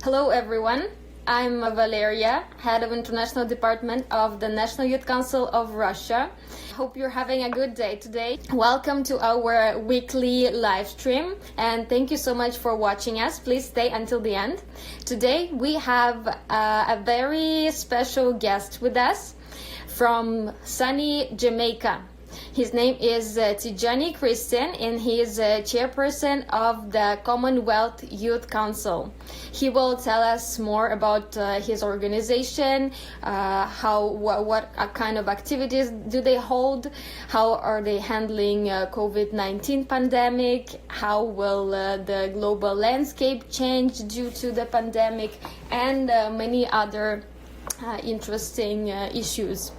Hello everyone, I'm Valeria, Head of International Department of the National Youth Council of Russia. Hope you're having a good day today. Welcome to our weekly live stream and thank you so much for watching us. Please stay until the end. Today we have a very special guest with us from sunny Jamaica. His name is Tijani Kристианом and he is Chairperson of the Commonwealth Youth Council. He will tell us more about his organization, what kind of activities do they hold, how are they handling COVID-19 pandemic, how will the global landscape change due to the pandemic, and many other interesting issues.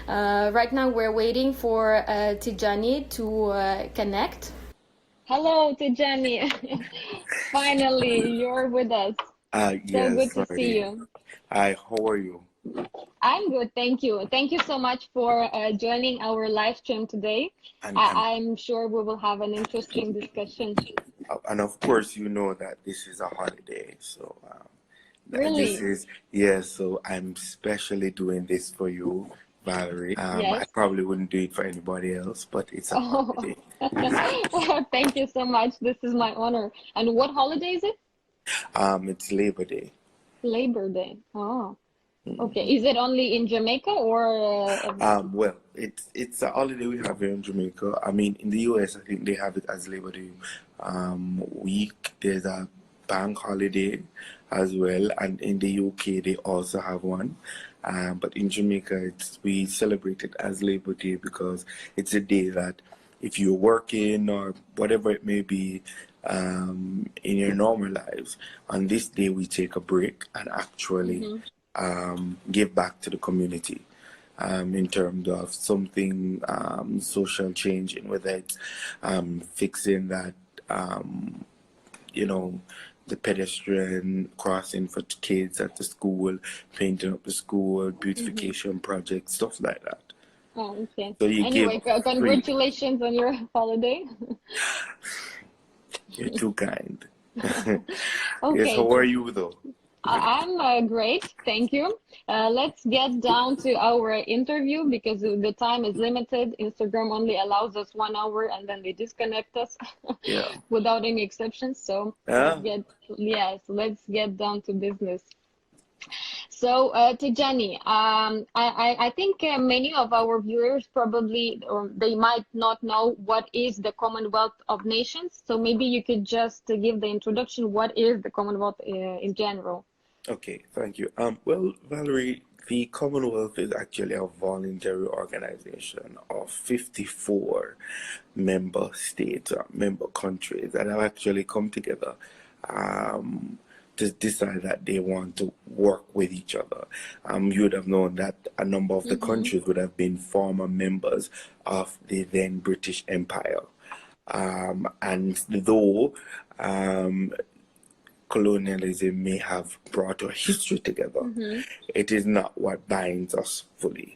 Right now we're waiting for Tijani to connect. Hello Tijani, finally you're with us. Yes, So good to sorry. see you. Hi, how are you? I'm good, thank you. Thank you so much for joining our live stream today. I'm sure we will have an interesting discussion. And of course, you know that this is a holiday, so Really? so I'm specially doing this for you, Valerie. I Yes. probably wouldn't do it for anybody else, but it's a holiday. Thank you so much. This is my honor. And what holiday is it? It's Labor Day. Labor Day. Oh, okay. Is it only in Jamaica or? Well, it's a holiday we have here in Jamaica. I mean, in the US, I think they have it as Labor Day week. There's a bank holiday as well, and in the UK they also have one. But in Jamaica, we celebrate it as Labor Day because it's a day that if you're working or whatever it may be in your normal lives, on this day we take a break and actually give back to the community in terms of something social changing, whether it's fixing that, the pedestrian crossing for kids at the school, painting up the school, beautification projects, stuff like that. Oh, okay. So you Anyway, congratulations on your holiday. You're too kind. Okay. Yes, how are you though? I'm great, thank you. Let's get down to our interview because the time is limited. Instagram only allows us 1 hour and then they disconnect us without any exceptions. So let's get down to business. So Tijani, I think many of our viewers probably, or they might not know what is the Commonwealth of Nations. So maybe you could just give the introduction. What is the Commonwealth in general? Okay, thank you. Well, Valerie, the Commonwealth is actually a voluntary organization of 54 member states or member countries that have actually come together to decide that they want to work with each other. You would have known that a number of the countries would have been former members of the then British Empire. And though colonialism may have brought our history together, it is not what binds us fully.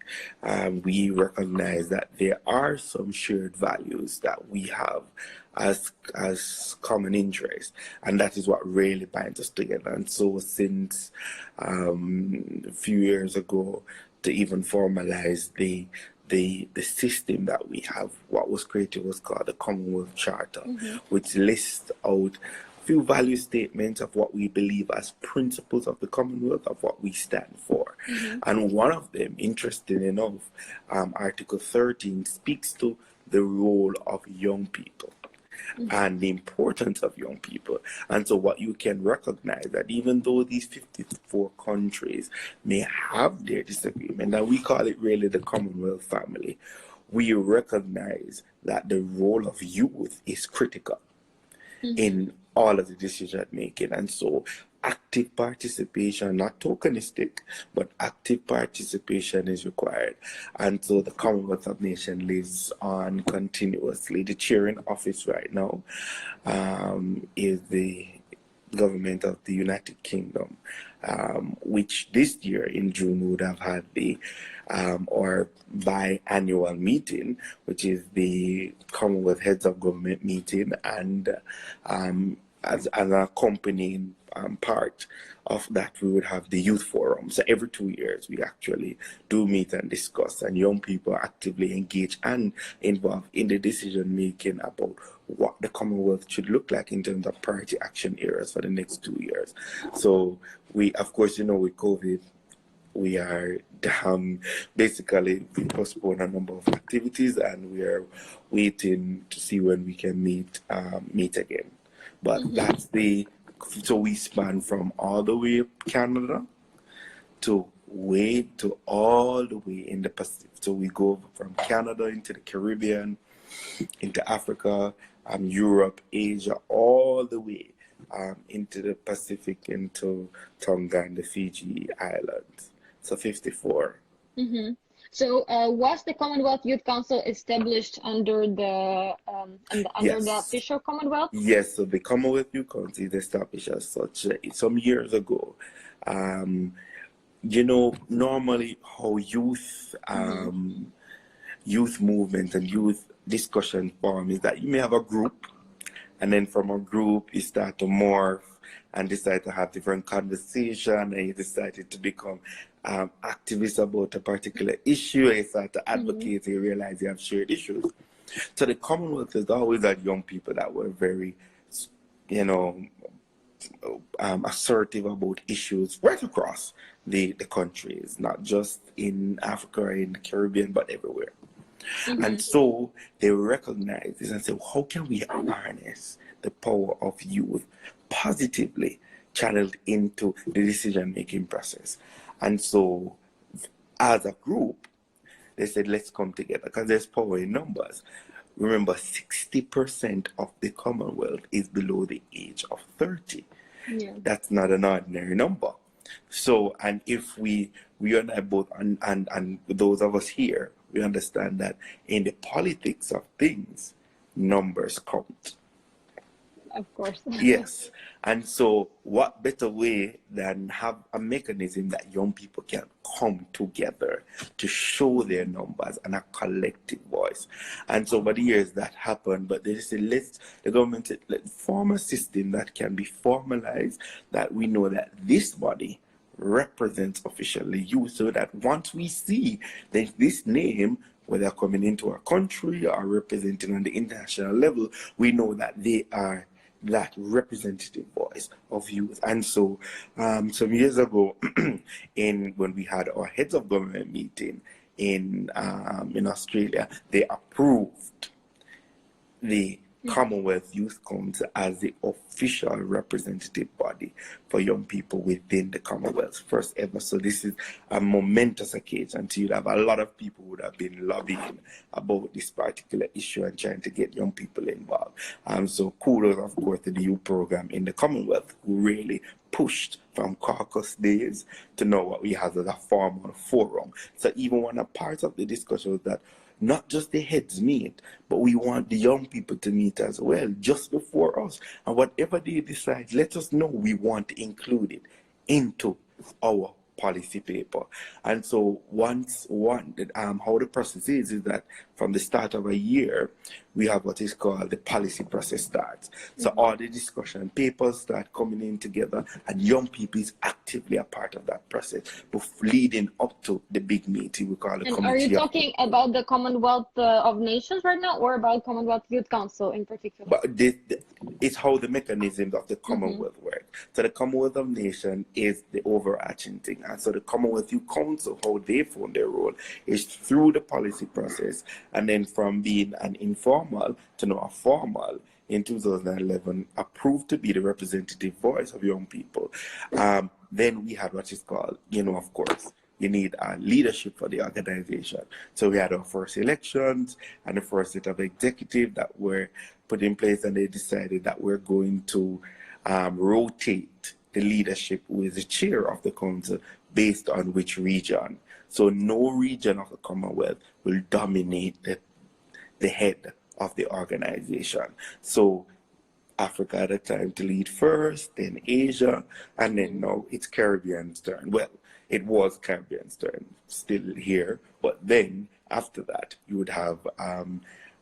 We recognize that there are some shared values that we have as common interests, and that is what really binds us together. And so since a few years ago, to even formalize the system that we have, what was created was called the Commonwealth Charter, which lists out a few value statements of what we believe as principles of the Commonwealth, of what we stand for. And one of them, interesting enough, Article 13 speaks to the role of young people and the importance of young people. And so what you can recognize that even though these 54 countries may have their disagreement, and we call it really the Commonwealth family, we recognize that the role of youth is critical in all of the decision making. And so active participation, not tokenistic, but active participation is required. And so the Commonwealth of Nations lives on continuously. The chair in office right now is the government of the United Kingdom, which this year in June would have had the or biannual meeting, which is the Commonwealth Heads of Government meeting, and as an accompanying part of that, we would have the youth forum. So every 2 years, we actually do meet and discuss, and young people actively engage and involved in the decision making about what the Commonwealth should look like in terms of priority action areas for the next 2 years. So we, of course, with COVID, we are basically we postpone a number of activities, and we are waiting to see when we can meet again. But so we span from all the way Canada to all the way in the Pacific. So we go from Canada into the Caribbean, into Africa, Europe, Asia, all the way into the Pacific, into Tonga and the Fiji Islands. So 54. Mm-hmm. So was the Commonwealth Youth Council established under the official Commonwealth? Yes, so the Commonwealth Youth Council is established as such some years ago. Normally how youth movement and youth discussion form is that you may have a group, and then from a group you start to morph and decide to have different conversation, and you decided to become activists about a particular issue, and you start to advocate, and you realize you have shared issues. So the Commonwealth has always had young people that were very, assertive about issues right across the countries, not just in Africa or in the Caribbean, but everywhere. And so they recognize this and say, how can we harness the power of youth positively channeled into the decision-making process? And so as a group, they said, let's come together because there's power in numbers. Remember, 60% of the Commonwealth is below the age of 30. Yeah. That's not an ordinary number. So, and if we and I both, and those of us here, we understand that in the politics of things, numbers count. Of course. Yes. And so what better way than have a mechanism that young people can come together to show their numbers and a collective voice. And so over the years that happened, but they said, the government said, let's form a system that can be formalized, that we know that this body represents officially youth, so that once we see that this name, whether coming into our country or representing on the international level, we know that they are that representative voice of youth. And so some years ago, when we had our heads of government meeting in Australia, they approved the Commonwealth Youth Council as the official representative body for young people within the Commonwealth, first ever. So this is a momentous occasion. So you'd have a lot of people who would have been lobbying about this particular issue and trying to get young people involved. So kudos, of course, to the youth program in the Commonwealth, who really pushed from caucus days to know what we have as a formal forum. So even one of parts of the discussion was that not just the heads meet, but we want the young people to meet as well, just before us. And whatever they decide, let us know we want to include it into our policy paper. And so how the process is that from the start of a year, we have what is called the policy process starts. So all the discussion papers start coming in together, and young people is actively a part of that process, leading up to the big meeting we call the committee. Are you talking about the Commonwealth of Nations right now, or about Commonwealth Youth Council in particular? But it's how the mechanisms of the Commonwealth work. So the Commonwealth of Nations is the overarching thing. And so the Commonwealth Youth Council, how they form their role, is through the policy process, and then from being an informal to now a formal, in 2011, approved to be the representative voice of young people. Then we had what is called, of course, you need leadership for the organization. So we had our first elections and the first set of executives that were put in place, and they decided that we're going to rotate the leadership with the chair of the council based on which region. So no region of the Commonwealth will dominate the head of the organization. So Africa at a time to lead first, then Asia, and then now it's Caribbean's turn. Well, it was Caribbean's turn, still here, but then after that you would have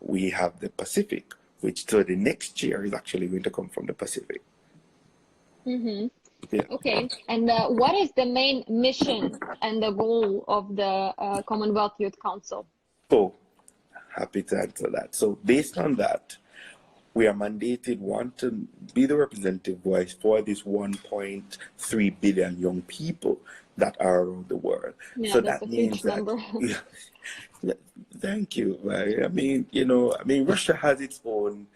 we have the Pacific, which so the next chair is actually going to come from the Pacific. Mm-hmm. Yeah. Okay. And what is the main mission and the goal of the Commonwealth Youth Council? So, happy to answer that. So, based on that, we are mandated, one, to be the representative voice for these 1.3 billion young people that are around the world. Yeah, So that's that a means huge number. thank you. I mean, Russia has its own,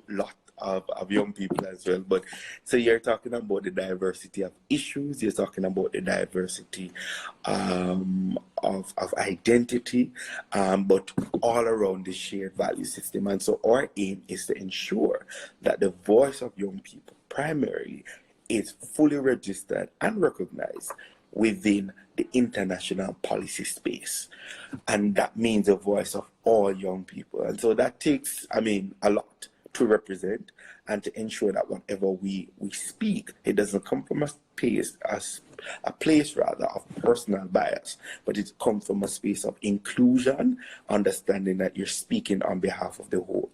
lot of young people as well. But so you're talking about the diversity of issues, you're talking about the diversity of identity, but all around the shared value system. And so our aim is to ensure that the voice of young people primarily is fully registered and recognized within the international policy space. And that means the voice of all young people. And so that takes, a lot to represent and to ensure that whatever we speak, it doesn't come from a place of personal bias, but it comes from a space of inclusion, understanding that you're speaking on behalf of the whole.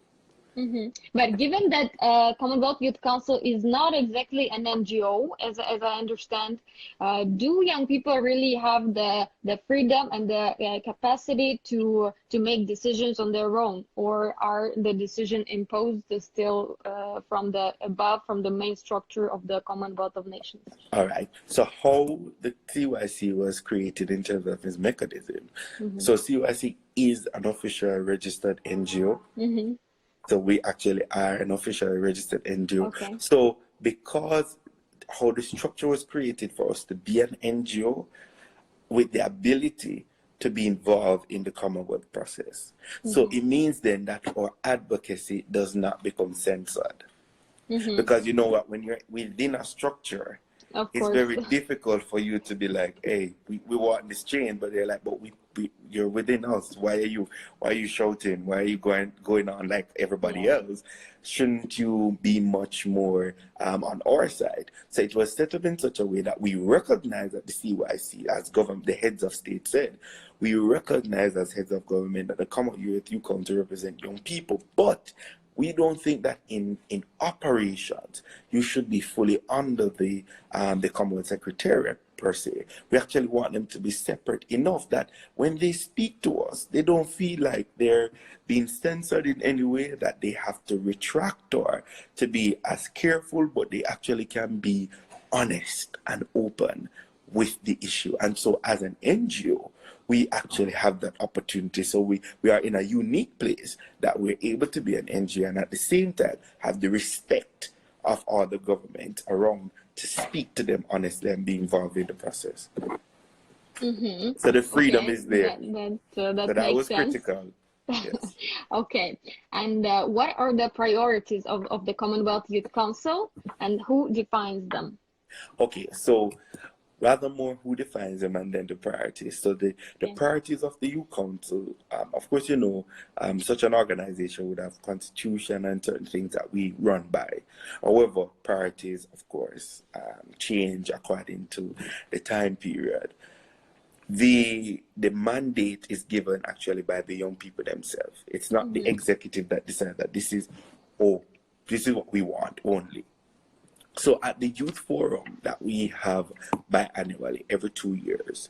Mm-hmm. But given that Commonwealth Youth Council is not exactly an NGO, as I understand, do young people really have the freedom and the capacity to make decisions on their own, or are the decision imposed still from the above, from the main structure of the Commonwealth of Nations? All right. So how the CYC was created in terms of its mechanism. Mm-hmm. So CYC is an official registered NGO. Mm-hmm. So we actually are an officially registered NGO. Okay. So because how the structure was created for us to be an NGO with the ability to be involved in the Commonwealth process. Mm-hmm. So it means then that our advocacy does not become censored. Mm-hmm. Because you know what, when you're within a structure, it's very difficult for you to be like, hey, we want this change, but they're like, but you're within us. Why are you shouting? Why are you going on like everybody else? Shouldn't you be much more on our side? So it was set up in such a way that we recognize that the CYC, as government, the heads of state said, we recognize as heads of government that the Commonwealth Youth Council represent young people, but we don't think that in operations you should be fully under the Commonwealth Secretariat per se. We actually want them to be separate enough that when they speak to us, they don't feel like they're being censored in any way, that they have to retract or to be as careful, but they actually can be honest and open with the issue. And so as an NGO, we actually have that opportunity. So we are in a unique place that we're able to be an NGO and at the same time have the respect of all the government around to speak to them honestly and be involved in the process. Mm-hmm. So the freedom is there. That was sense. Critical. Yes. Okay. And what are the priorities of the Commonwealth Youth Council and who defines them? Okay, so rather more who defines them and then the priorities. So the priorities of the Youth Council, of course, such an organization would have constitution and certain things that we run by. However, priorities, of course, change according to the time period. The mandate is given actually by the young people themselves. It's not the executive that decides that this is what we want only. So at the youth forum that we have biannually every 2 years,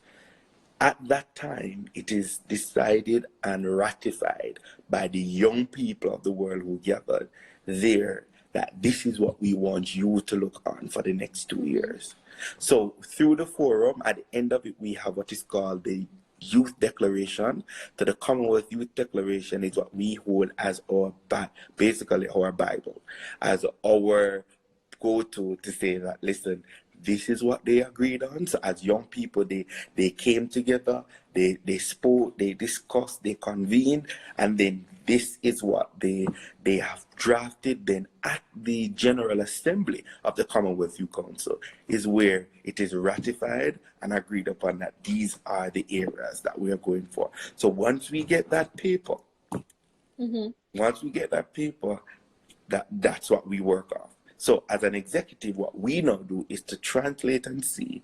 at that time it is decided and ratified by the young people of the world who gathered there that this is what we want you to look on for the next 2 years. So through the forum, at the end of it, we have what is called the Youth Declaration. So the Commonwealth Youth Declaration is what we hold as basically our Bible, as our go-to say that, listen, this is what they agreed on. So as young people, they came together, they spoke, they discussed, they convened, and then this is what they have drafted. Then at the General Assembly of the Commonwealth Youth Council is where it is ratified and agreed upon that these are the areas that we are going for. So once we get that paper, that's what we work off. So as an executive, what we now do is to translate and see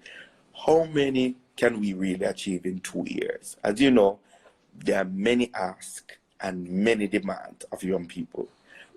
how many can we really achieve in 2 years. As you know, there are many asks and many demands of young people.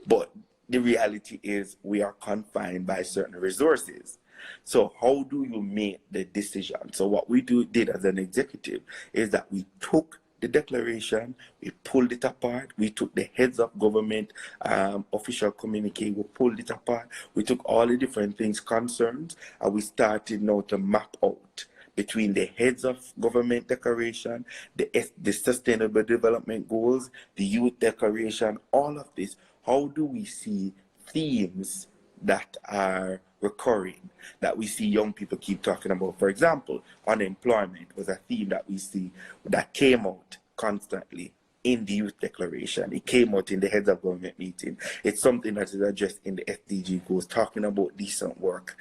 But the reality is we are confined by certain resources. So how do you make the decision? So what we did as an executive is that we took the declaration, we pulled it apart, we took the heads of government official communique, we pulled it apart, we took all the different things concerned, and we started now to map out between the heads of government declaration, the sustainable development goals, the youth declaration, all of this. How do we see themes that are recurring, that we see young people keep talking about? For example, unemployment was a theme that we see that came out constantly in the youth declaration. It came out in the heads of government meeting. It's something that is addressed in the SDG goals, talking about decent work,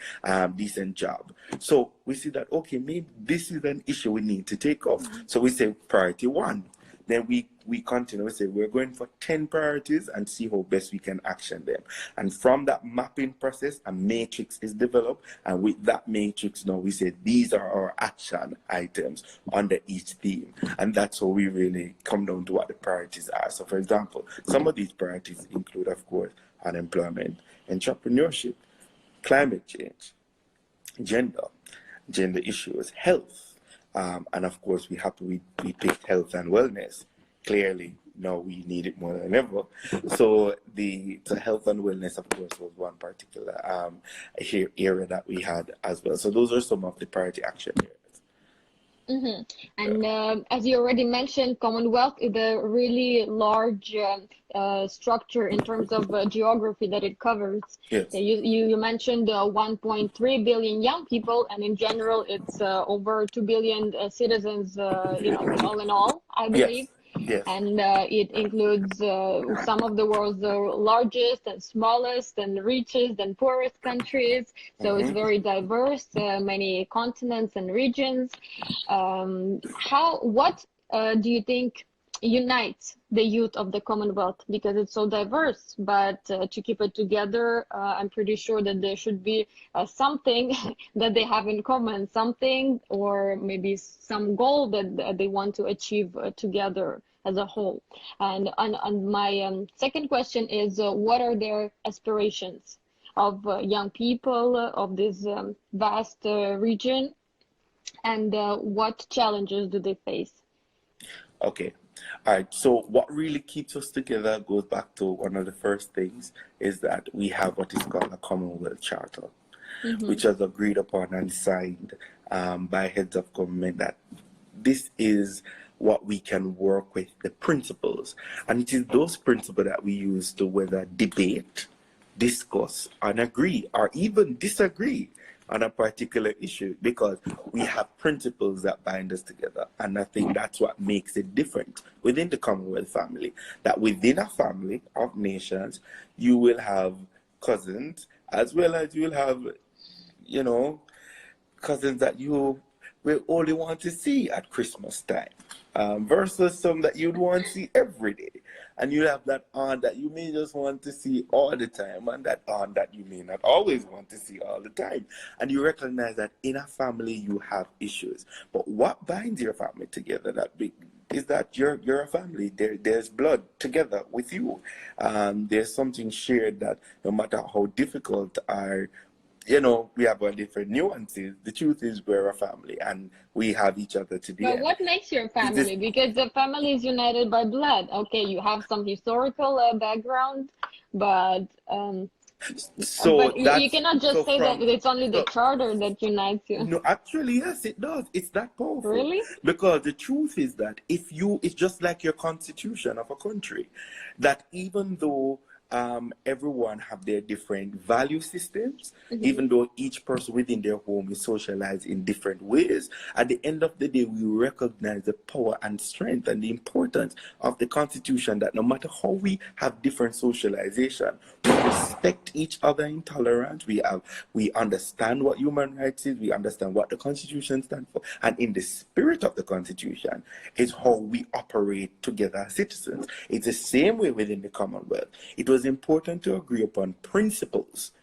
decent job. So we see that, okay, maybe this is an issue we need to take up. So we say priority 1. Then we continue, we say we're going for 10 priorities and see how best we can action them. And from that mapping process, a matrix is developed. And with that matrix now, we say these are our action items under each theme. And that's how we really come down to what the priorities are. So for example, some of these priorities include, of course, unemployment, entrepreneurship, climate change, gender issues, health. And of course, we picked health and wellness. Clearly, now we need it more than ever. So the health and wellness, of course, was one particular area that we had as well. So those are some of the priority action areas. And as you already mentioned, Commonwealth is a really large structure in terms of geography that it covers. Yes. You mentioned 1.3 billion young people, and in general, it's over 2 billion citizens, all in all, I believe. Yes. Yes. And it includes some of the world's largest and smallest and richest and poorest countries. So it's very diverse, many continents and regions. What do you think unites the youth of the Commonwealth? Because it's so diverse, but to keep it together, I'm pretty sure that there should be something that they have in common, something or maybe some goal that they want to achieve together as a whole. And on my second question is, what are their aspirations of young people of this vast region, and what challenges do they face? Okay. All right. So what really keeps us together goes back to one of the first things, is that we have what is called a Commonwealth Charter, which was agreed upon and signed by heads of government, that this is what we can work with, the principles. And it is those principles that we use to whether debate, discuss, and agree, or even disagree on a particular issue, because we have principles that bind us together. And I think that's what makes it different within the Commonwealth family, that within a family of nations, you will have cousins, as well as you will have, cousins that you will only want to see at Christmas time, versus some that you'd want to see every day. And you have that aunt that you may just want to see all the time, and that aunt that you may not always want to see all the time. And you recognize that in a family you have issues. But what binds your family together is that you're a family. There's blood together with you. There's something shared that no matter how difficult we have our different nuances. The truth is we're a family and we have each other to be. But what makes your family? Because the family is united by blood. Okay, you have some historical background, but you cannot just say that it's only the charter that unites you. No, actually, yes, it does. It's that powerful. Really? Because the truth is that it's just like your constitution of a country, that even though everyone have their different value systems, even though each person within their home is socialized in different ways. At the end of the day, we recognize the power and strength and the importance of the Constitution, that no matter how we have different socialization, we respect each other in tolerance. We understand what human rights is. We understand what the Constitution stands for. And in the spirit of the Constitution is how we operate together as citizens. It's the same way within the Commonwealth. It was important to agree upon principles,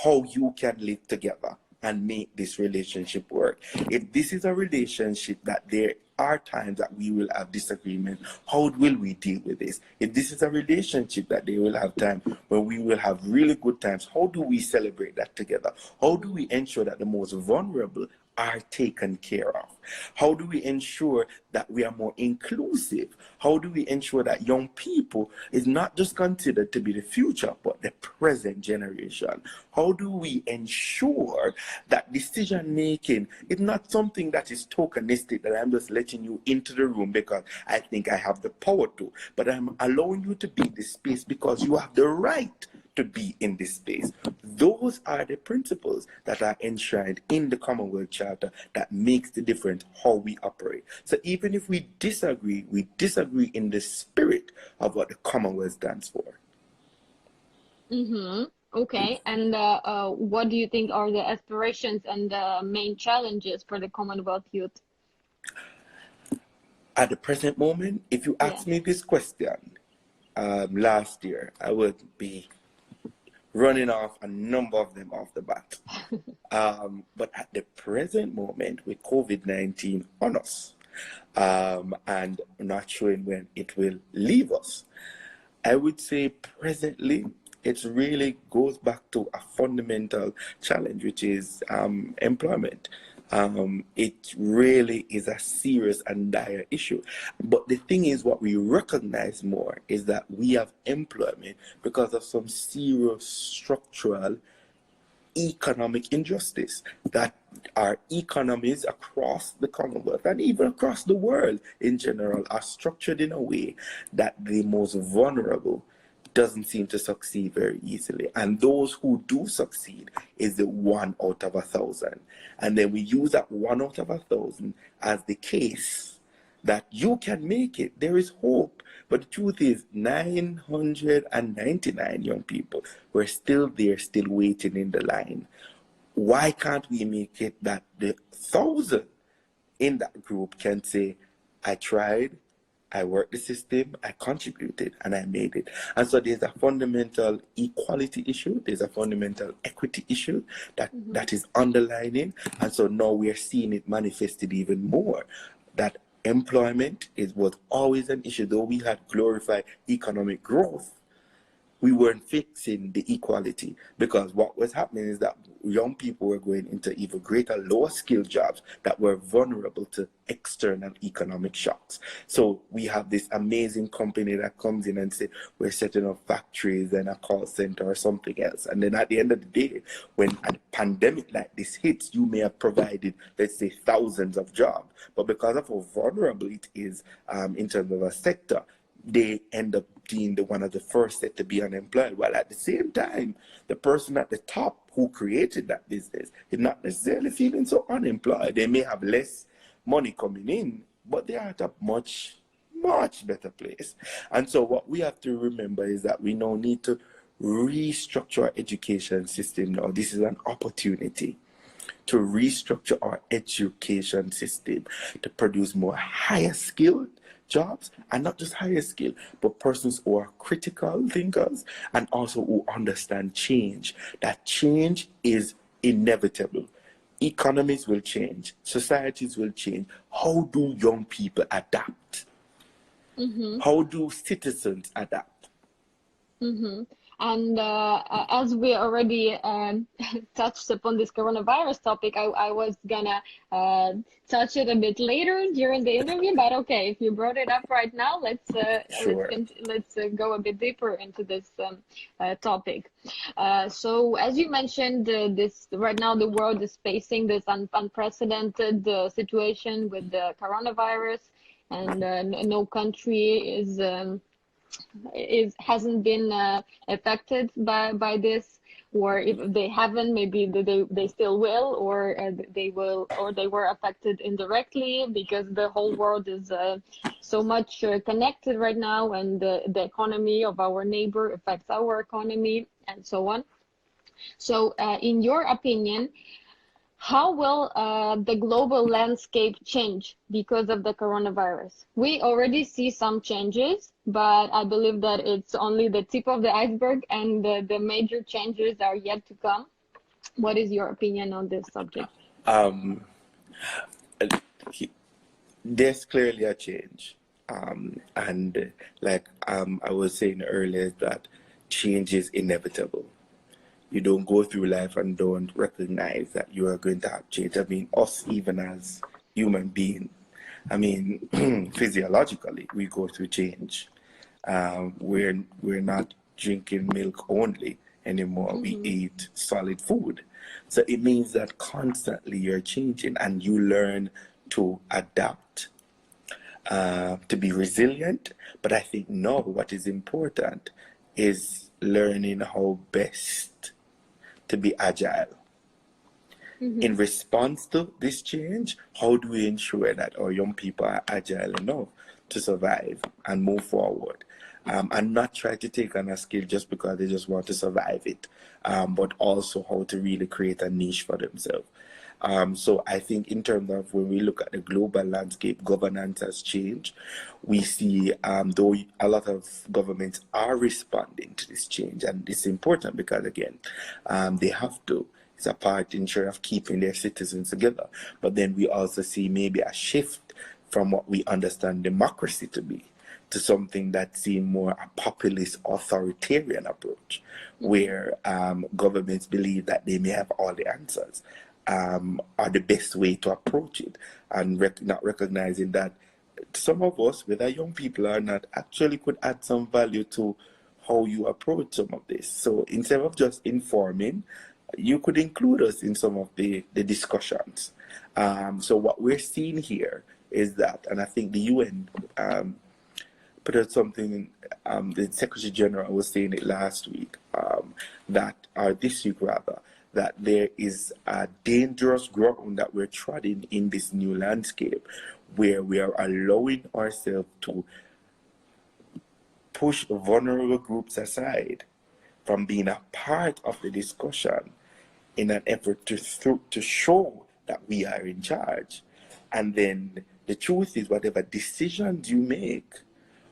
how you can live together and make this relationship work. If this is a relationship that there are times that we will have disagreement. How will we deal with this? If this is a relationship that they will have time where we will have really good times, how do we celebrate that together? How do we ensure that the most vulnerable are taken care of? How do we ensure that we are more inclusive? How do we ensure that young people is not just considered to be the future, but the present generation? How do we ensure that decision making is not something that is tokenistic, that I'm just letting you into the room because I think I have the power to, but I'm allowing you to be in this space because you have the right to be in this space. Those are the principles that are enshrined in the Commonwealth Charter that makes the difference how we operate. So even if we disagree in the spirit of what the Commonwealth stands for. Okay, and what do you think are the aspirations and the main challenges for the Commonwealth youth? At the present moment, if you ask me this question last year, I would be running off a number of them off the bat. But at the present moment, with COVID-19 on us, and not showing when it will leave us, I would say presently, it really goes back to a fundamental challenge, which is employment. It really is a serious and dire issue. But the thing is, what we recognize more is that we have employment because of some serious structural economic injustice, that our economies across the Commonwealth and even across the world in general are structured in a way that the most vulnerable doesn't seem to succeed very easily. And those who do succeed is the 1 out of 1,000. And then we use that 1 out of 1,000 as the case that you can make it. There is hope. But the truth is 999 young people were still there, still waiting in the line. Why can't we make it that the 1,000 in that group can say, I tried, I worked the system, I contributed, and I made it. And so there's a fundamental equality issue, there's a fundamental equity issue that is underlining. And so now we are seeing it manifested even more, that employment was always an issue. Though we had glorified economic growth, we weren't fixing the equality, because what was happening is that young people were going into even greater lower skilled jobs that were vulnerable to external economic shocks. So we have this amazing company that comes in and says, we're setting up factories and a call center or something else. And then at the end of the day, when a pandemic like this hits, you may have provided, let's say, thousands of jobs. But because of how vulnerable it is in terms of a sector, they end up being one of the first set to be unemployed, while at the same time, the person at the top who created that business is not necessarily feeling so unemployed. They may have less money coming in, but they are at a much, much better place. And so what we have to remember is that we now need to restructure our education system now. This is an opportunity to restructure our education system to produce more higher skilled jobs, and not just higher skill, but persons who are critical thinkers and also who understand change. That change is inevitable. Economies will change, societies will change. How do young people adapt? How do citizens adapt? And as we already touched upon this coronavirus topic, I was gonna touch it a bit later during the interview, but okay, if you brought it up right now, let's go a bit deeper into this topic. So as you mentioned, this right now the world is facing this unprecedented situation with the coronavirus, and no country hasn't been affected by this, or if they haven't, maybe they still will, or they were affected indirectly, because the whole world is so much connected right now, and the economy of our neighbor affects our economy, and so on. So in your opinion, how will the global landscape change because of the coronavirus? We already see some changes, but I believe that it's only the tip of the iceberg, and the major changes are yet to come. What is your opinion on this subject? There's clearly a change. And like I was saying earlier, that change is inevitable. You don't go through life and don't recognize that you are going to have change. I mean, us even as human beings, I mean, physiologically, we go through change. We're not drinking milk only anymore. We eat solid food. So it means that constantly you're changing and you learn to adapt, to be resilient. But I think now what is important is learning how best to be agile. In response to this change, how do we ensure that our young people are agile enough to survive and move forward, and not try to take on a skill just because they just want to survive it, but also how to really create a niche for themselves. So I think in terms of when we look at the global landscape, governance has changed. We see, though a lot of governments are responding to this change, and it's important because, again, they have to. It's a part in sure of keeping their citizens together. But then we also see maybe a shift from what we understand democracy to be to something that seems more a populist authoritarian approach, where governments believe that they may have all the answers, are the best way to approach it, and not recognizing that some of us, whether young people or not, actually could add some value to how you approach some of this. So instead of just informing, you could include us in some of the discussions. So what we're seeing here is that, and I think the UN put out something, the Secretary General was saying it last week, or this week rather, that there is a dangerous ground that we're treading in this new landscape, where we are allowing ourselves to push vulnerable groups aside from being a part of the discussion in an effort to show that we are in charge. And then the truth is, whatever decisions you make,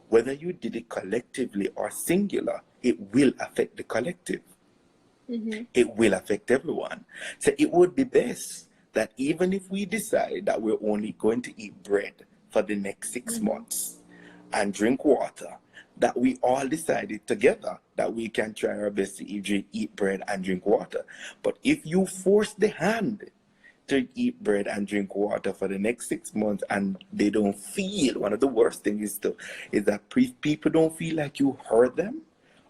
whether you did it collectively or singular, it will affect the collective. It will affect everyone. So it would be best that even if we decide that we're only going to eat bread for the next 6 months and drink water, that we all decided together that we can try our best to eat bread and drink water. But if you force the hand to eat bread and drink water for the next 6 months and they don't feel, one of the worst things is that people don't feel like you heard them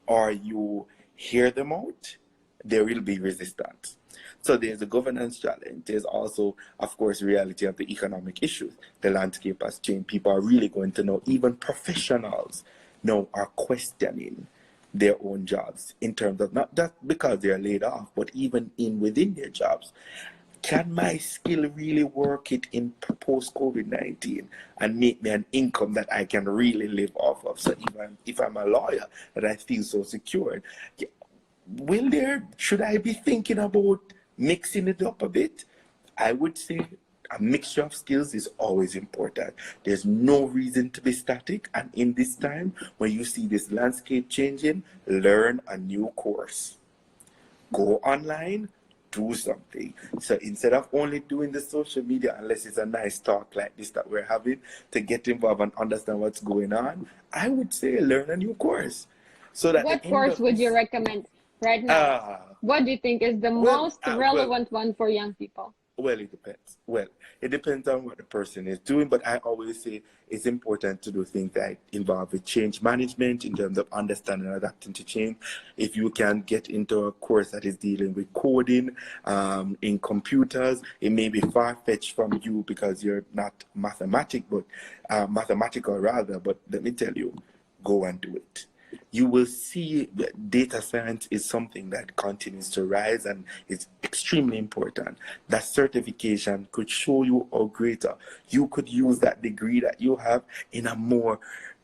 or you hear them out, there will be resistance. So there's a governance challenge. There's also, of course, reality of the economic issues. The landscape has changed. People are really going to know, even professionals now are questioning their own jobs in terms of not just because they're laid off, but even within their jobs. Can my skill really work it in post-COVID-19 and make me an income that I can really live off of? So even if I'm a lawyer, that I feel so secure, should I be thinking about mixing it up a bit? I would say a mixture of skills is always important. There's no reason to be static. And in this time, when you see this landscape changing, learn a new course. Go online, do something. So instead of only doing the social media, unless it's a nice talk like this that we're having, to get involved and understand what's going on, I would say learn a new course. So that what course would you recommend right now? What do you think is the most relevant one for young people? Well, it depends. Well, it depends on what the person is doing, but I always say it's important to do things that involve with change management in terms of understanding and adapting to change. If you can get into a course that is dealing with coding in computers, it may be far-fetched from you because you're not mathematical rather, but let me tell you, go and do it. You will see that data science is something that continues to rise and is extremely important. That certification could show you how greater you could use that degree that you have in a more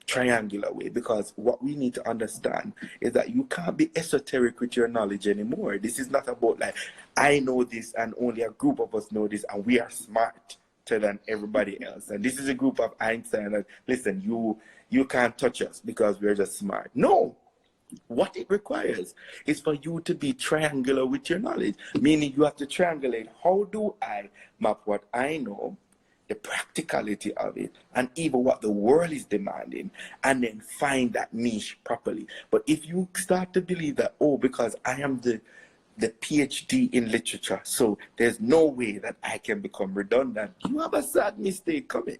triangular way, because what we need to understand is that you can't be esoteric with your knowledge anymore. This is not about like, I know this and only a group of us know this and we are smarter than everybody else. And this is a group of Einstein and listen, you can't touch us because we're just smart. No, what it requires is for you to be triangular with your knowledge, meaning you have to triangulate. How do I map what I know the practicality of it, and even what the world is demanding, and then find that niche properly. But if you start to believe that, oh, because I am the PhD in literature, so there's no way that I can become redundant, you have a sad mistake coming.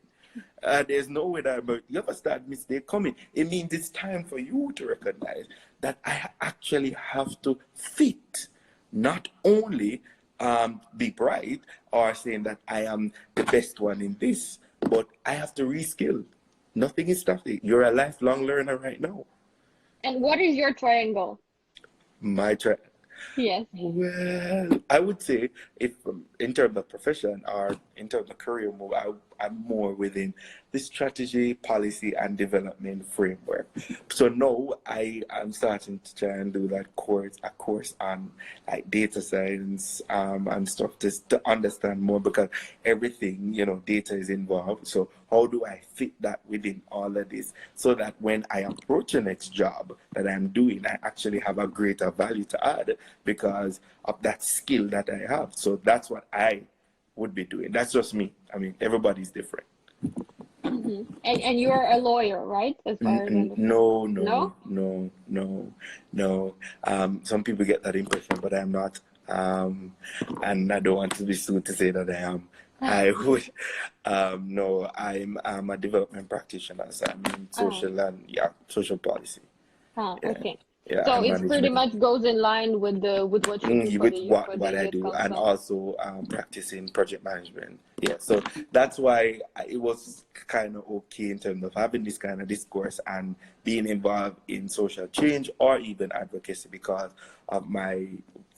There's no way that you have a sad mistake coming. It means it's time for you to recognize that I actually have to fit, not only be bright or saying that I am the best one in this, but I have to reskill. Nothing is stopping. You're a lifelong learner right now. And what is your triangle? My triangle. Yes. Well, I would say if in terms of profession or in terms of career move, I'm more within the strategy, policy, and development framework. So now I'm starting to try and do a course on like data science and stuff just to understand more, because everything, data is involved. So how do I fit that within all of this so that when I approach the next job that I'm doing, I actually have a greater value to add because of that skill that I have. So that's what I would be doing. That's just me. I mean, everybody's different. Mm-hmm. And you're a lawyer, right? As far as No. Some people get that impression, but I'm not. And I don't want to be sued to say that I am. I would. No, I'm a development practitioner. So I'm in social policy. Okay. Yeah, so it pretty much goes in line with what you do with what I do, and also practicing project management. Yeah, so that's why it was kind of okay in terms of having this kind of discourse and being involved in social change or even advocacy because of my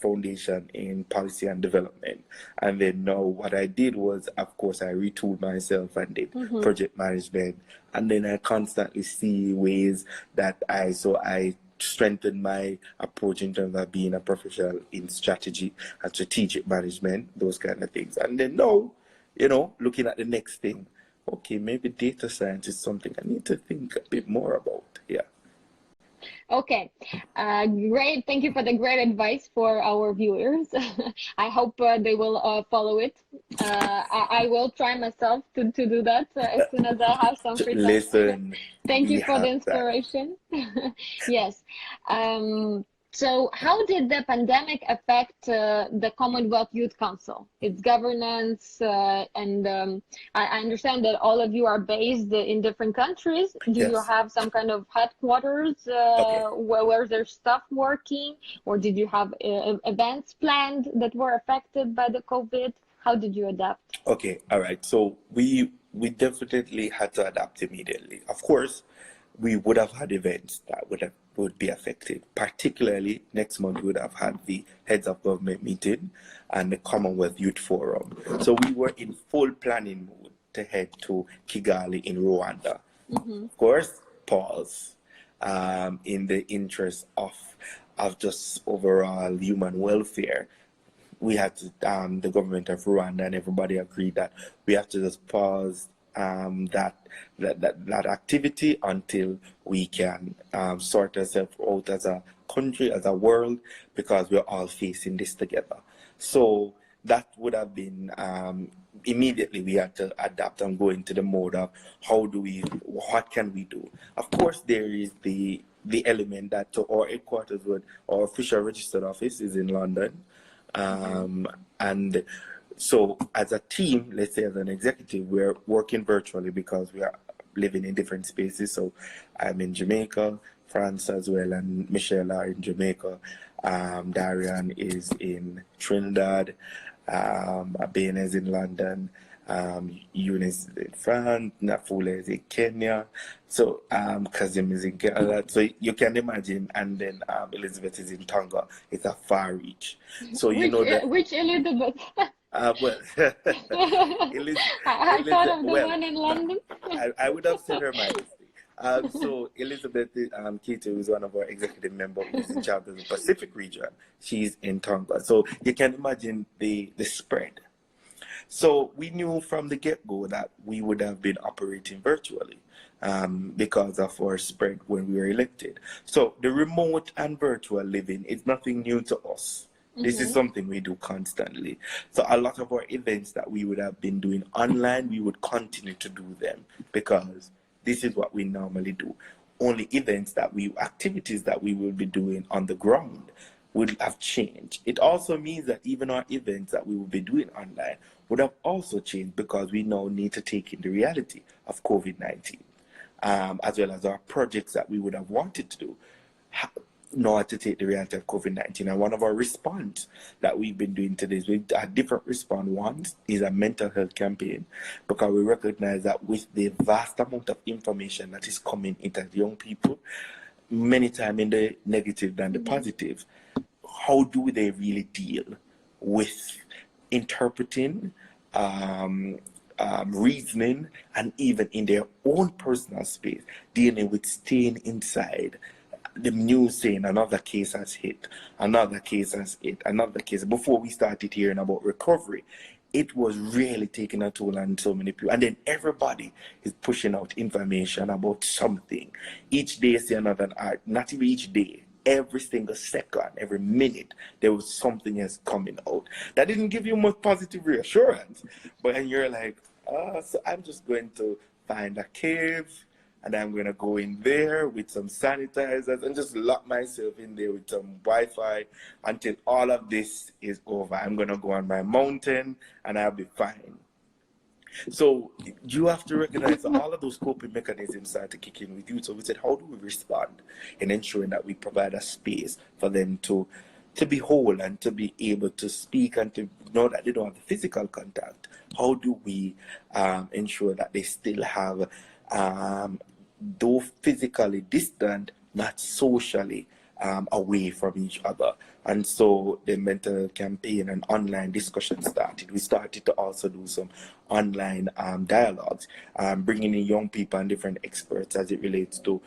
foundation in policy and development. And then now what I did was, of course, I retooled myself and did project management, and then I constantly see ways that I strengthen my approach in terms of being a professional in strategy and strategic management, those kind of things. And then now, looking at the next thing, okay, maybe data science is something I need to think a bit more about. Yeah. Okay, great. Thank you for the great advice for our viewers. I hope they will follow it. I will try myself to do that as soon as I have some free time. Listen. Thank you for the inspiration. Yes. So how did the pandemic affect the Commonwealth Youth Council, its governance? And I understand that all of you are based in different countries. Do you have some kind of headquarters where there's staff working? Or did you have events planned that were affected by the COVID? How did you adapt? Okay, all right. So we definitely had to adapt immediately. Of course, we would have had events that would be affected. Particularly next month, we would have had the heads of government meeting and the Commonwealth Youth Forum. So we were in full planning mode to head to Kigali in Rwanda. Of course, pause in the interest of just overall human welfare. We had to, the government of Rwanda and everybody agreed that we have to just pause that activity until we can sort ourselves out as a country, as a world, because we're all facing this together. So that would have been immediately we had to adapt and go into the mode of what can we do? Of course, there is the element that to our headquarters our official registered office is in London, and so as a team, let's say as an executive, we're working virtually because we are living in different spaces. So I'm in Jamaica, France as well, and Michelle are in Jamaica. Darian is in Trinidad, Abena is in London, Eunice is in France, Nafula is in Kenya, so Kazim is in Canada. So you can imagine, and then Elizabeth is in Tonga. It's a far reach. So which Elizabeth? Well, I thought of the one in London. I would have said her Majesty. So Elizabeth Keto, who is one of our executive members, who is in charge of the Pacific region. She's in Tonga. So you can imagine the spread. So we knew from the get-go that we would have been operating virtually because of our spread when we were elected. So the remote and virtual living is nothing new to us. This is something we do constantly. So a lot of our events that we would have been doing online, we would continue to do them because this is what we normally do. Only activities that we will be doing on the ground would have changed. It also means that even our events that we will be doing online would have also changed because we now need to take in the reality of COVID-19, as well as our projects that we would have wanted to do. Now to take the reality of COVID-19. And one of our response that we've been doing today is a different response. One is a mental health campaign, because we recognize that with the vast amount of information that is coming into young people, many times in the negative than the positive, how do they really deal with interpreting, reasoning, and even in their own personal space, dealing with staying inside. The news saying another case has hit, another case has hit, another case. Before we started hearing about recovery, it was really taking a toll on so many people. And then everybody is pushing out information about something. Each day is another art, not even each day. Every single second, every minute, there was something else coming out. That didn't give you much positive reassurance. But then you're like, so I'm just going to find a cave, and I'm going to go in there with some sanitizers and just lock myself in there with some Wi-Fi until all of this is over. I'm going to go on my mountain and I'll be fine. So you have to recognize that all of those coping mechanisms start to kick in with you. So we said, how do we respond in ensuring that we provide a space for them to be whole and to be able to speak and to know that they don't have the physical contact? How do we ensure that they still have, though physically distant, not socially away from each other? And so the mental campaign and online discussion started. We started to also do some online dialogues, bringing in young people and different experts as it relates to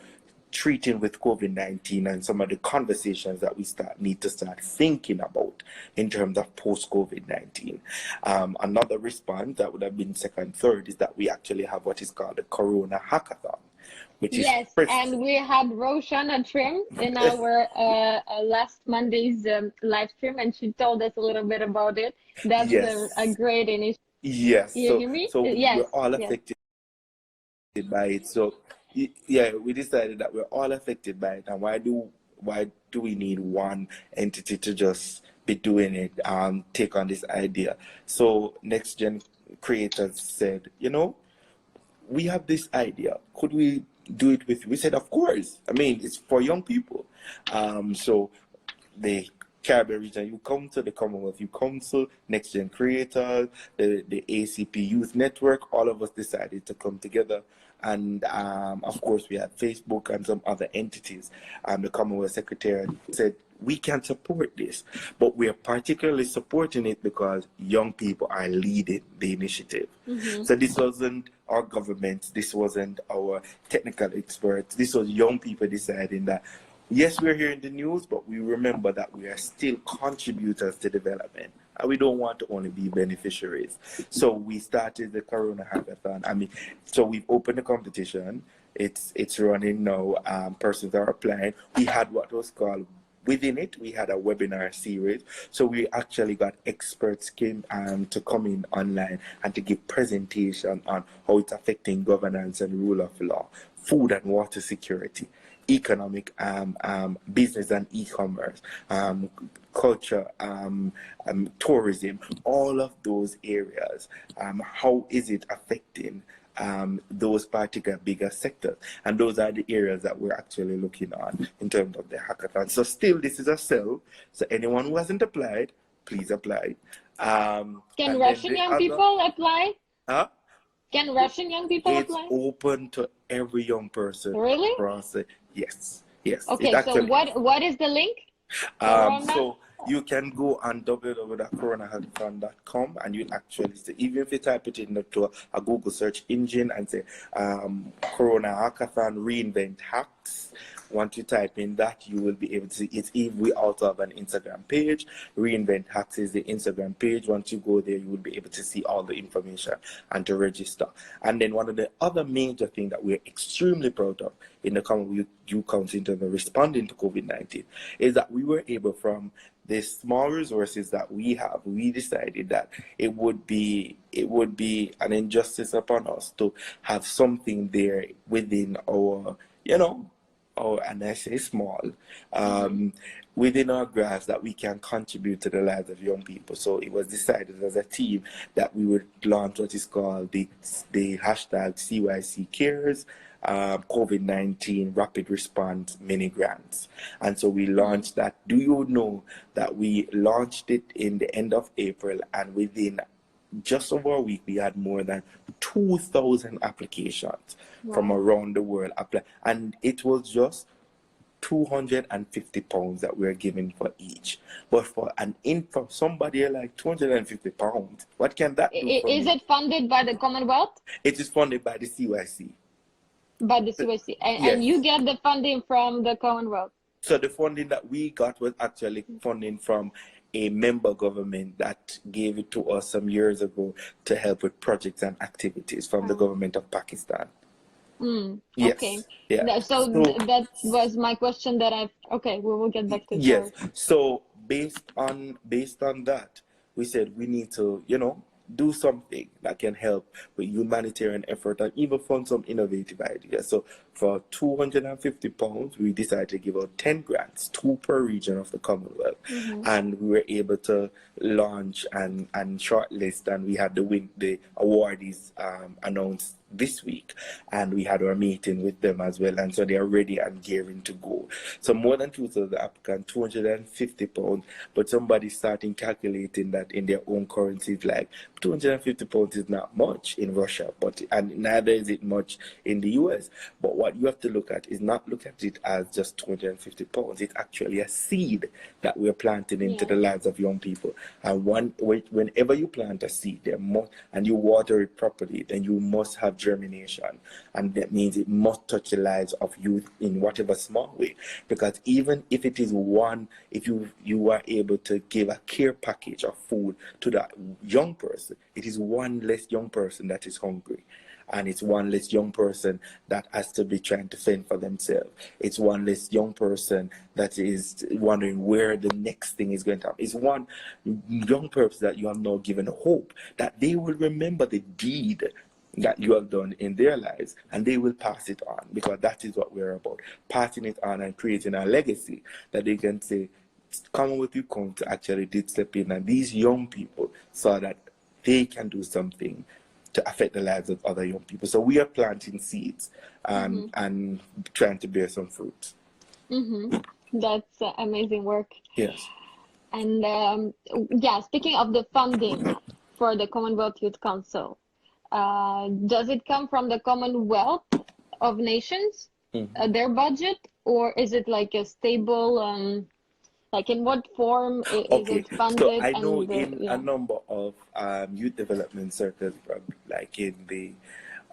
treating with COVID-19 and some of the conversations that we need to start thinking about in terms of post-COVID-19. Another response that would have been second, third is that we actually have what is called the Corona Hackathon. Yes, and we had Roshana Trim in our last Monday's live stream, and she told us a little bit about it. That's a great initiative. Yes, you hear me? So yes. we're all affected by it. So yeah, we decided that we're all affected by it. And why do we need one entity to just be doing it, take on this idea? So Next Gen creators said, you know, we have this idea. Could we do it with you? We said, of course. I mean, it's for young people. So the Caribbean region, you come to the Commonwealth, you come to Next Gen Creators, the ACP Youth Network, all of us decided to come together. And of course, we had Facebook and some other entities. The Commonwealth Secretariat said, we can support this, but we are particularly supporting it because young people are leading the initiative. So this wasn't our government, this wasn't our technical experts, this was young people deciding that, yes, we're hearing the news, but we remember that we are still contributors to development, and we don't want to only be beneficiaries. So we started the Corona Hackathon. So we've opened the competition. It's running now. Persons are applying. We had what was called, within it, we had a webinar series. So we actually got experts came to come in online and to give presentation on how it's affecting governance and rule of law, food and water security, economic, business and e-commerce, culture, tourism, all of those areas. How is it affecting those particular bigger sectors? And those are the areas that we're actually looking on in terms of the hackathon. So still, this is a cell. So anyone who hasn't applied, please apply. Can Russian young people apply? Huh? Can Russian young people apply? It's open to every young person. Really? Across the, yes. Okay, so what is the link? So you can go on www.coronahackathon.com and you'll actually see, even if you type it into a Google search engine and say Corona Hackathon Reinvent Hacks, once you type in that, you will be able to see it. If we also have an Instagram page, Reinvent Hacks is the Instagram page. Once you go there, you will be able to see all the information and to register. And then one of the other major things that we're extremely proud of in the Commonwealth Youth Council in terms of responding to COVID-19 is that we were able, from the small resources that we have, we decided that it would be an injustice upon us to have something there within our, and I say small, within our grasp that we can contribute to the lives of young people. So it was decided as a team that we would launch what is called the hashtag CYC Cares, COVID-19 Rapid Response Mini Grants. And so we launched that. Do you know that we launched it in the end of April, and within just over a week we had more than 2,000 applications from around the world apply, and it was just £250 that we're giving for each. But for somebody like £250, what can that do for Is me? it funded by the Commonwealth? It is funded by the CYC. By the CYC, and you get the funding from the Commonwealth. So the funding that we got was actually funding from a member government that gave it to us some years ago to help with projects and activities from the government of Pakistan. Yes. Okay. Yeah. So that was my question that we will get back to it. Yes. So based on that, we said we need to, do something that can help with humanitarian effort and even fund some innovative ideas. So for £250, we decided to give out 10 grants, 2 per region of the Commonwealth. And we were able to launch and shortlist, and we had the awardees announced this week, and we had our meeting with them as well, and so they are ready and gearing to go. So more than 2,000 applicants, £250, but somebody starting calculating that in their own currencies, like £250 is not much in Russia, and neither is it much in the US. But what you have to look at is not look at it as just £250. It's actually a seed that we're planting into the lives of young people. And whenever you plant a seed, and you water it properly, then you must have germination, and that means it must touch the lives of youth in whatever small way. Because even if it is if you are able to give a care package of food to that young person, it is one less young person that is hungry. And it's one less young person that has to be trying to fend for themselves. It's one less young person that is wondering where the next thing is going to happen. It's one young person that you have now given hope that they will remember the deed that you have done in their lives, and they will pass it on, because that is what we're about, passing it on and creating a legacy that they can say, Commonwealth Youth Council actually did step in, and these young people saw that they can do something to affect the lives of other young people. So we are planting seeds and trying to bear some fruits. That's amazing work. Yes. And speaking of the funding for the Commonwealth Youth Council, does it come from the Commonwealth of Nations, their budget, or is it like a stable, like in what form is it funded? So I know a number of youth development circles, like in the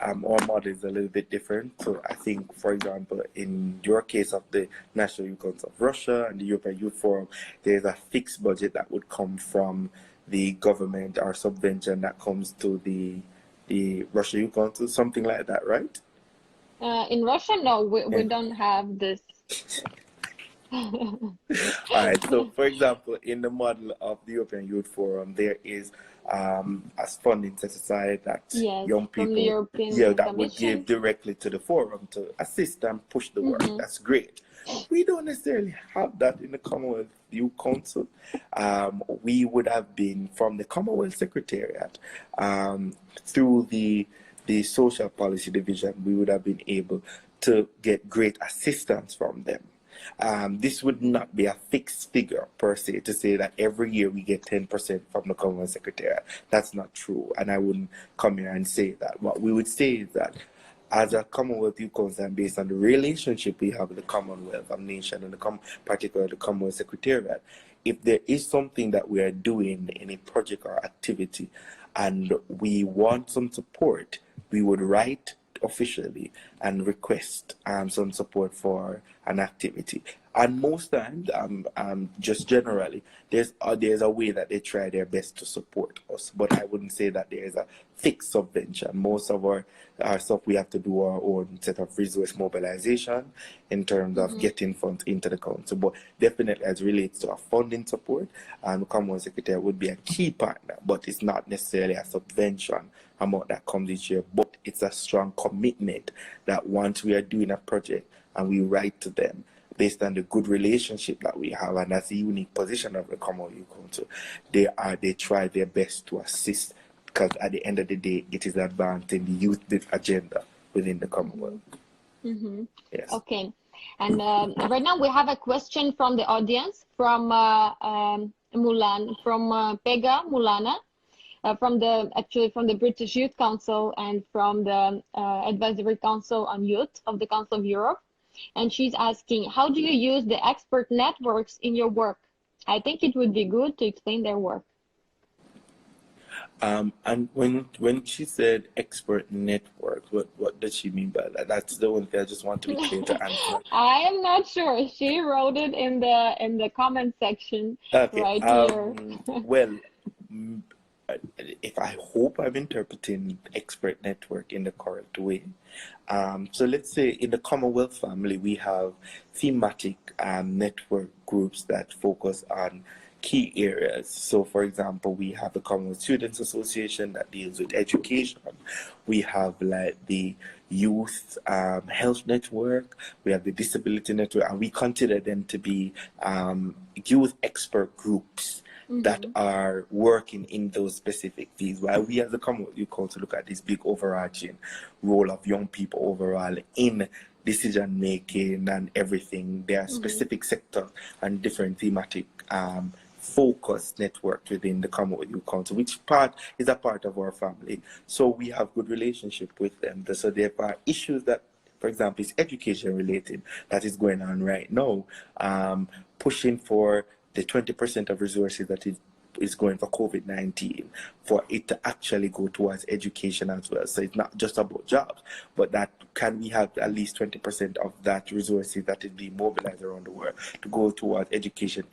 our model is a little bit different. So I think, for example, in your case of the National Youth Council of Russia and the European Youth Forum, there's a fixed budget that would come from the government or subvention that comes to the Russian Youth Council, something like that, right? In Russia, no, we don't have this. All right. So, for example, in the model of the European Youth Forum, there is as funding set aside that young people that would give directly to the forum to assist and push the work. That's great. We don't necessarily have that in the Commonwealth Youth Council. We would have been from the Commonwealth Secretariat through the Social Policy Division. We would have been able to get great assistance from them. This would not be a fixed figure per se to say that every year we get 10% from the Commonwealth Secretariat. That's not true, and I wouldn't come here and say that. What we would say is that as a Commonwealth Youth Council, and based on the relationship we have with the Commonwealth of Nations and particularly the Commonwealth Secretariat, if there is something that we are doing in a project or activity and we want some support, we would write officially and request some support for an activity. And most times, just generally, there's a way that they try their best to support us, but I wouldn't say that there is a fixed subvention. Most of our stuff, we have to do our own set of resource mobilization in terms of getting funds into the council. But definitely, as relates to our funding support, the Commonwealth Secretary would be a key partner, but it's not necessarily a subvention amount that comes each year, but it's a strong commitment that once we are doing a project and we write to them, based on the good relationship that we have, and that's the unique position of the Commonwealth Youth Council, they try their best to assist, because at the end of the day, it is advancing the youth agenda within the Commonwealth. Yes. Okay. And right now we have a question from the audience, from Pega Mulana, from the British Youth Council and from the Advisory Council on Youth of the Council of Europe. And she's asking, how do you use the expert networks in your work? I think it would be good to explain their work. And when she said expert network, what does she mean by that? That's the one thing I just want to be clear to answer. I am not sure. She wrote it in the comment section right here. Well, if I hope I'm interpreting expert network in the correct way. So let's say in the Commonwealth family, we have thematic network groups that focus on key areas. So for example, we have the Commonwealth Students Association that deals with education. We have like the Youth Health Network, we have the Disability Network, and we consider them to be youth expert groups that are working in those specific fields. While we as a Commonwealth Youth Council look at this big overarching role of young people overall in decision making and everything, there are specific sectors and different thematic focus network within the Commonwealth Youth Council, which is a part of our family. So we have good relationship with them. So there are issues that, for example, is education related that is going on right now, pushing for the 20% of resources that is going for COVID-19, for it to actually go towards education as well. So it's not just about jobs, but that can we have at least 20% of that resources that is being mobilized around the world to go towards education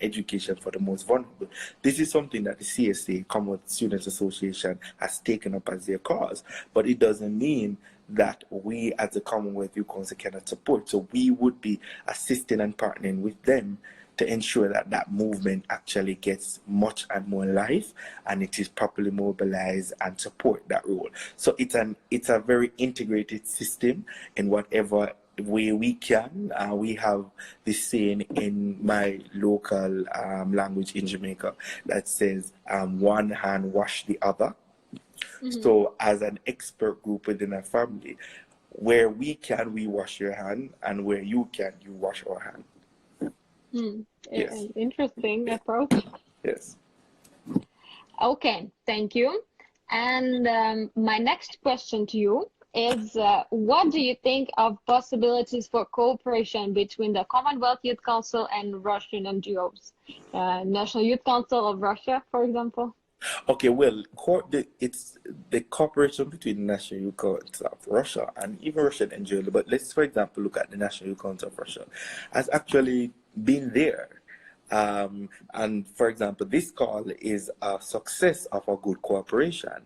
for the most vulnerable. This is something that the CSA, Commonwealth Students Association, has taken up as their cause, but it doesn't mean that we as the Commonwealth Youth Council cannot support. So we would be assisting and partnering with them to ensure that that movement actually gets much and more life, and it is properly mobilized and support that role. So it's a very integrated system in whatever way we can. We have this saying in my local language in Jamaica that says, one hand wash the other. So as an expert group within a family, where we can, we wash your hand, and where you can, you wash our hand. Yes. Interesting approach. Yes. Okay, thank you. And my next question to you is, what do you think of possibilities for cooperation between the Commonwealth Youth Council and Russian NGOs? National Youth Council of Russia, for example? Okay, well, it's the cooperation between the National Youth Council of Russia and even Russian NGOs, but let's, for example, look at the National Youth Council of Russia, has actually been there. And for example, this call is a success of a good cooperation.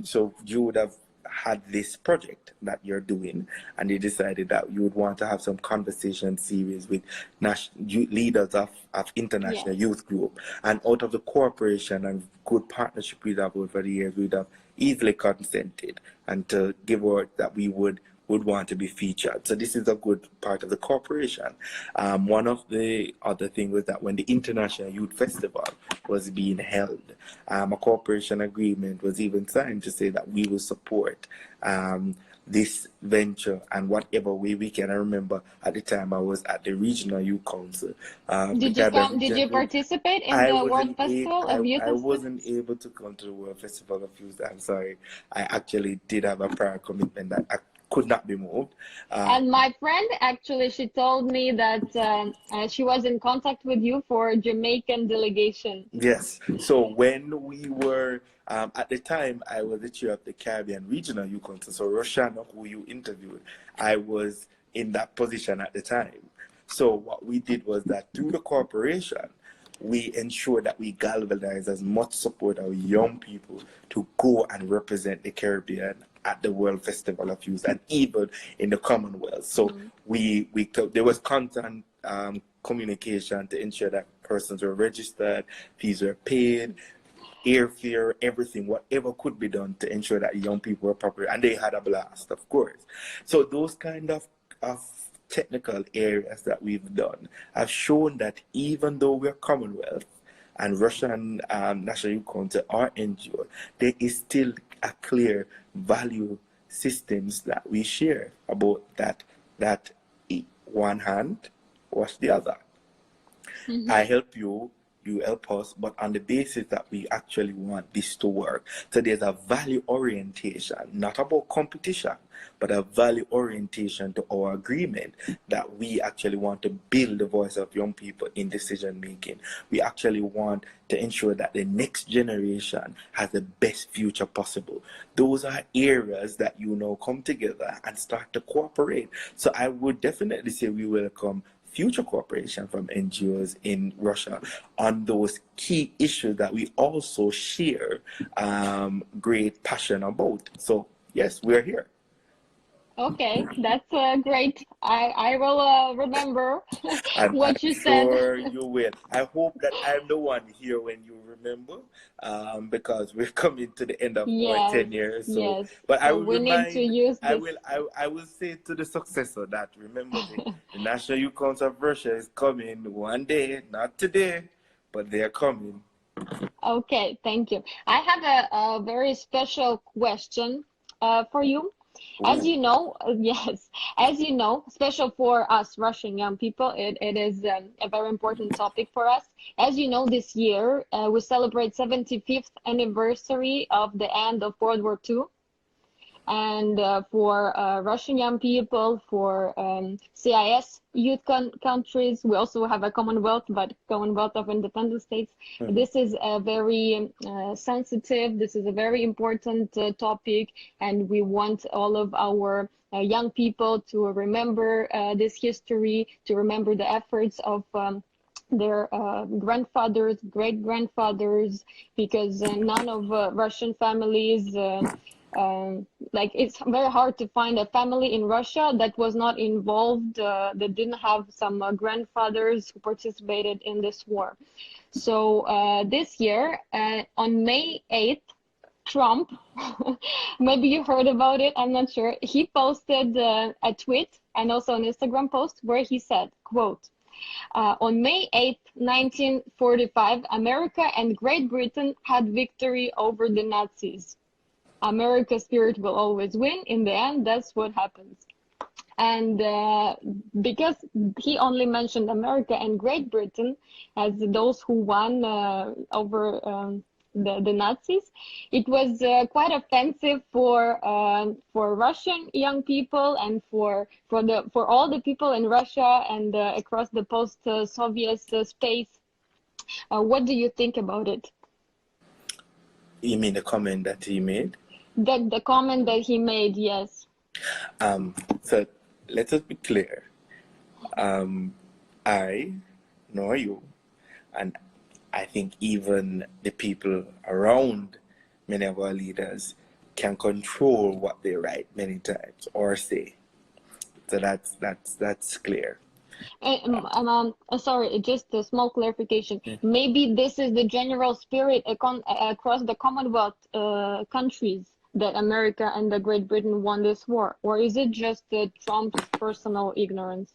So you would have had this project that you're doing, and you decided that you would want to have some conversation series with leaders of international youth group, and out of the cooperation and good partnership we'd have over the years, we'd have easily consented and to give word that we would want to be featured. So this is a good part of the cooperation. One of the other things was that when the International Youth Festival was being held, a cooperation agreement was even signed to say that we will support this venture and whatever way we can. I remember at the time I was at the Regional Youth Council. Did you participate in the World Festival of Youth? I wasn't able to come to the World Festival of Youth. I'm sorry. I actually did have a prior commitment that I could not be moved. And my friend, actually, she told me that she was in contact with you for Jamaican delegation. Yes. So when we were, at the time, I was the chair of the Caribbean Regional Youth Council. So Roshana, who you interviewed, I was in that position at the time. So what we did was that through the corporation, we ensure that we galvanize as much support of young people to go and represent the Caribbean at the World Festival of Youth and even in the Commonwealth. So there was constant communication to ensure that persons were registered, fees were paid, airfare, everything, whatever could be done to ensure that young people were properly, and they had a blast, of course. So those kind of technical areas that we've done have shown that even though we're Commonwealth and Russian National Youth Council are NGO, there is still a clear value systems that we share about that one hand wash the other. I help you, you help us, but on the basis that we actually want this to work. So there's a value orientation, not about competition, but a value orientation to our agreement that we actually want to build the voice of young people in decision making. We actually want to ensure that the next generation has the best future possible. Those are areas that you know come together and start to cooperate. So I would definitely say we welcome future cooperation from NGOs in Russia on those key issues that we also share great passion about. So yes, we're here. Okay, that's great. I will remember what you said. I'm sure you will. I hope that I'm the one here when you remember, because we're coming to the end of our 10 years. So, but I will remind. I will say to the successor that remember the National Youth Council of Russia is coming one day, not today, but they are coming. Okay, thank you. I have a very special question for you. As you know, as you know, special for us Russian young people, it is a very important topic for us. As you know, this year we celebrate 75th anniversary of the end of World War II. And for Russian young people, for CIS youth countries, we also have a Commonwealth, but Commonwealth of Independent States. This is a very sensitive, this is a very important topic, and we want all of our young people to remember this history, to remember the efforts of their grandfathers, great-grandfathers, because none of Russian families like it's very hard to find a family in Russia that was not involved, that didn't have some grandfathers who participated in this war. So this year, on May 8th, Trump, maybe you heard about it, I'm not sure, he posted a tweet and also an Instagram post where he said, quote, on May 8th, 1945, America and Great Britain had victory over the Nazis. America's spirit will always win. In the end, that's what happens. And because he only mentioned America and Great Britain as those who won over the Nazis, it was quite offensive for Russian young people and for all the people in Russia and across the post-Soviet space. What do you think about it? You mean the comment that he made? The comment that he made, yes. So let us be clear. I nor you, and I think even the people around many of our leaders can control what they write many times or say. So that's clear. Sorry, just a small clarification. Maybe this is the general spirit across the Commonwealth countries, that America and the Great Britain won this war, or is it just Trump's personal ignorance?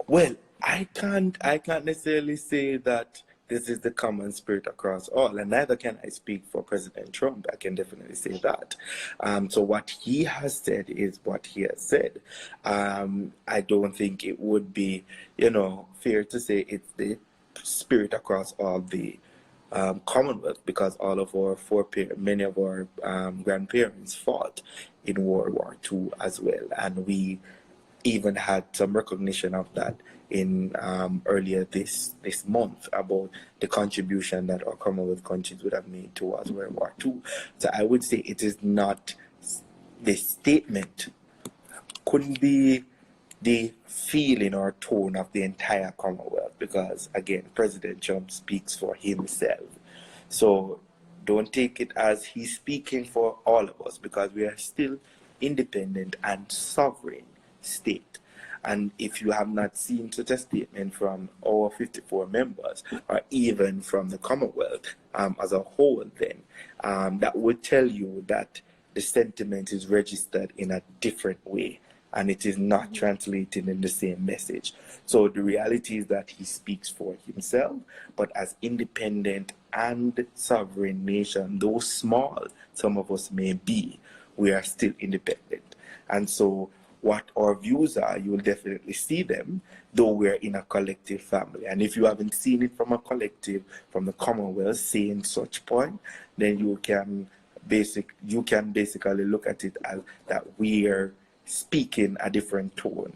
Well, I can't necessarily say that this is the common spirit across all, and neither can I speak for President Trump. I can definitely say that. So what he has said is what he has said. I don't think it would be, fair to say it's the spirit across all the Commonwealth, because all of our many of our grandparents fought in World War II as well, and we even had some recognition of that in earlier this month about the contribution that our Commonwealth countries would have made towards World War II. So I would say it is not, the statement couldn't be the feeling or tone of the entire Commonwealth, because again, President Trump speaks for himself. So don't take it as he's speaking for all of us, because we are still independent and sovereign state. And if you have not seen such a statement from our 54 members, or even from the Commonwealth as a whole, then that would tell you that the sentiment is registered in a different way, and it is not translating in the same message. So the reality is that he speaks for himself, but as independent and sovereign nation, though small some of us may be, we are still independent. And so what our views are, you will definitely see them, though we're in a collective family. And if you haven't seen it from a collective, from the Commonwealth saying such point, then you can basically look at it as that we are speaking a different tone.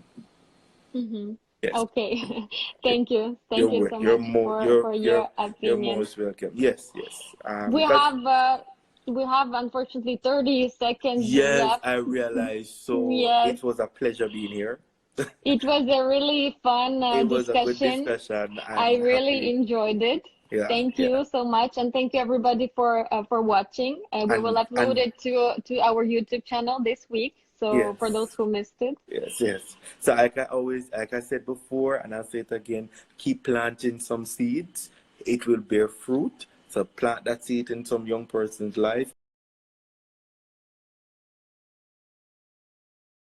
Yes. Okay. Thank you so much for your opinion. You're most welcome. Yes. We have unfortunately 30 seconds yes, left. I realized. So Yes. it was a pleasure being here. It was a really fun it was discussion. a good discussion. I really enjoyed it. Yeah, thank you so much, and thank you everybody for watching. We will upload it to our YouTube channel this week. So yes. For those who missed it. Yes. So like I said before, and I'll say it again, keep planting some seeds. It will bear fruit. So plant that seed in some young person's life.